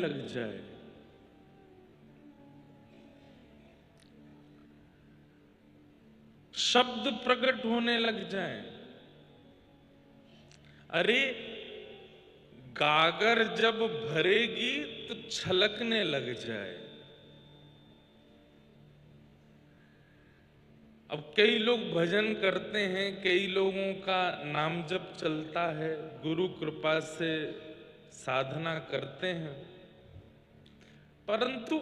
लग जाए। शब्द प्रकट होने लग जाए। अरे गागर जब भरेगी तो छलकने लग जाए। अब कई लोग भजन करते हैं, कई लोगों का नाम जप चलता है, गुरु कृपा से साधना करते हैं, परंतु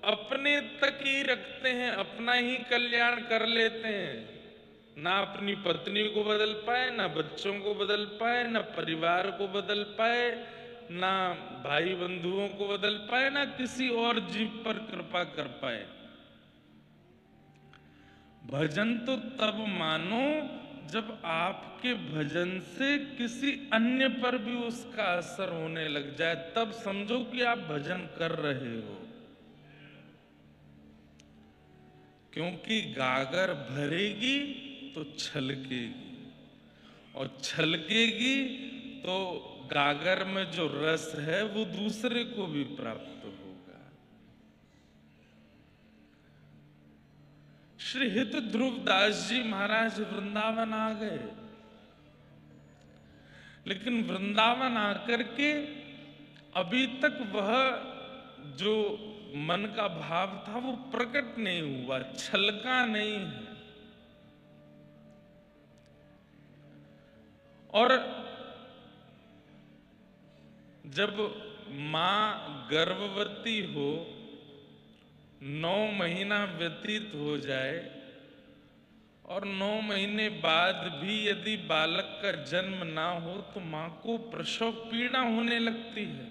अपने तक ही रखते हैं, अपना ही कल्याण कर लेते हैं। ना अपनी पत्नी को बदल पाए, ना बच्चों को बदल पाए, ना परिवार को बदल पाए, ना भाई बंधुओं को बदल पाए, ना किसी और जीव पर कृपा कर पाए। भजन तो तब मानो जब आपके भजन से किसी अन्य पर भी उसका असर होने लग जाए, तब समझो कि आप भजन कर रहे हो। क्योंकि गागर भरेगी तो छलकेगी, और छलकेगी तो गागर में जो रस है वो दूसरे को भी प्राप्त होगा। श्री हित ध्रुवदास जी महाराज वृंदावन आ गए, लेकिन वृंदावन आकर के अभी तक वह जो मन का भाव था वो प्रकट नहीं हुआ, छलका नहीं है। और जब मां गर्भवती हो, 9 महीना व्यतीत हो जाए और 9 महीने बाद भी यदि बालक का जन्म ना हो तो मां को प्रसव पीड़ा होने लगती है।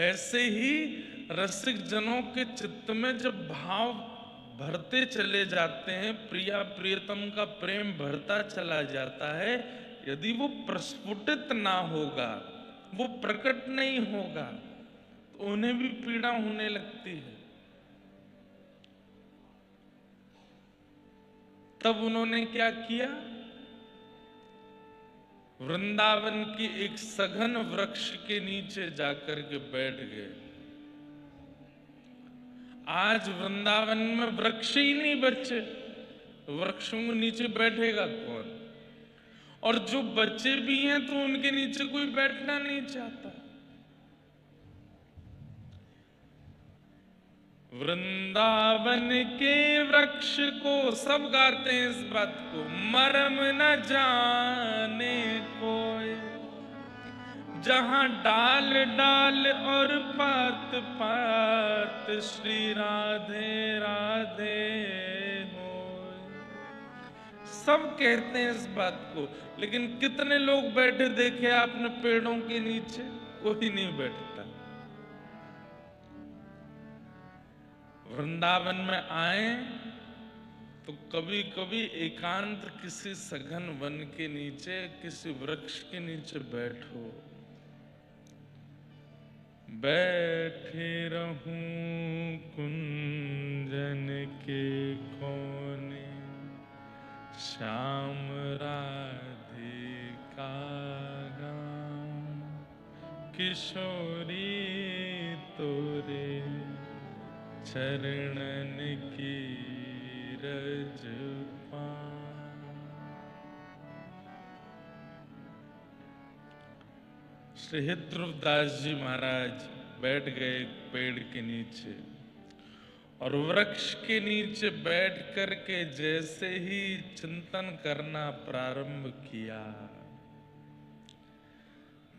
ऐसे ही रसिक जनों के चित्त में जब भाव भरते चले जाते हैं, प्रिया प्रियतम का प्रेम भरता चला जाता है, यदि वो प्रस्फुटित ना होगा, वो प्रकट नहीं होगा, तो उन्हें भी पीड़ा होने लगती है। तब उन्होंने क्या किया? वृंदावन की एक सघन वृक्ष के नीचे जाकर के बैठ गए। आज वृंदावन में वृक्ष ही नहीं बचे, वृक्षों के नीचे बैठेगा कौन? और जो बच्चे भी हैं तो उनके नीचे कोई बैठना नहीं चाहता। वृंदावन के वृक्ष को, सब गाते हैं इस बात को, मरम न जाने कोई, जहां डाल डाल और पात पात श्री राधे राधे हो। सब कहते हैं इस बात को, लेकिन कितने लोग बैठे देखे आपने पेड़ों के नीचे? कोई नहीं बैठता। वृंदावन में आए तो कभी कभी एकांत किसी सघन वन के नीचे, किसी वृक्ष के नीचे बैठो। बैठे रहूं कुंजन के कोने, श्याम राधिका गाऊं, किशोरी तोरे चरणन की रज पाऊं। श्री ध्रुवदास जी महाराज बैठ गए पेड़ के नीचे, और वृक्ष के नीचे बैठ करके जैसे ही चिंतन करना प्रारंभ किया,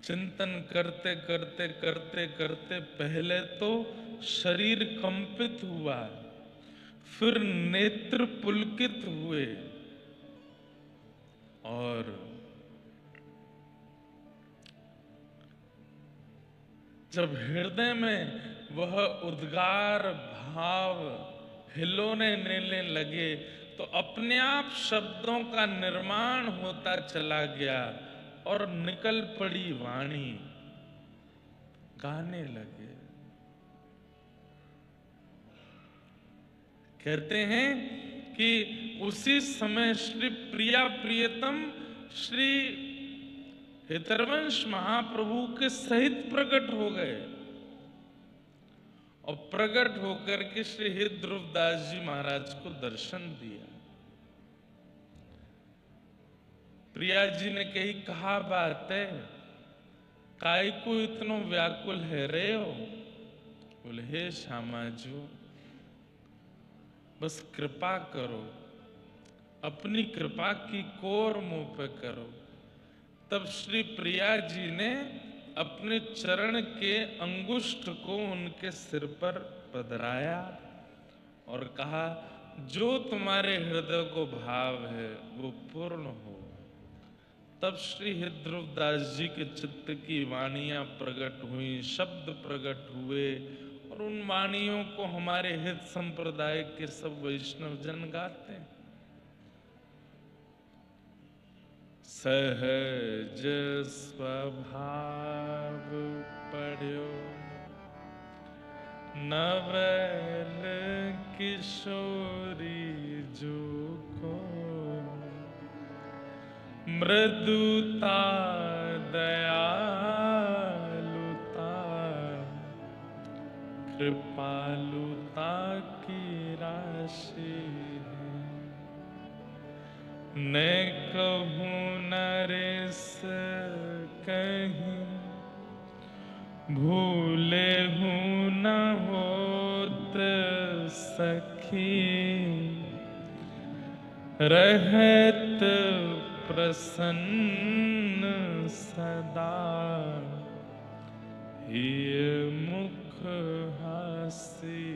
चिंतन करते करते करते करते पहले तो शरीर कंपित हुआ, फिर नेत्र पुलकित हुए, और जब हृदय में वह उद्गार भाव हिलोने लेने लगे तो अपने आप शब्दों का निर्माण होता चला गया और निकल पड़ी वाणी, गाने लगे। कहते हैं कि उसी समय श्री प्रिया प्रियतम श्री हितरवंश महाप्रभु के सहित प्रकट हो गए और प्रकट होकर के श्री हित ध्रुवदास जी महाराज को दर्शन दिया। प्रिया जी ने कही, कहा बात है, काय को इतनो व्याकुल है रे हो? बोले, हे श्यामा जी, बस कृपा करो, अपनी कृपा की कोर मुंह पे करो। तब श्री प्रिया जी ने अपने चरण के अंगुष्ठ को उनके सिर पर पधराया और कहा, जो तुम्हारे हृदय को भाव है वो पूर्ण हो। तब श्री हित ध्रुवदास जी के चित्त की वाणियां प्रकट हुई, शब्द प्रकट हुए और उन वाणियों को हमारे हित संप्रदाय के सब वैष्णव जन गाते हैं। सहज स्वभाव पढ़्यो नवल किशोरी जो को, मृदुता दयालुता कृपालुता की राशि है। न कहूँ नरेश कहीं, भूले हूँ न होत सखी, रहत प्रसन्न सदा, ये मुख हासी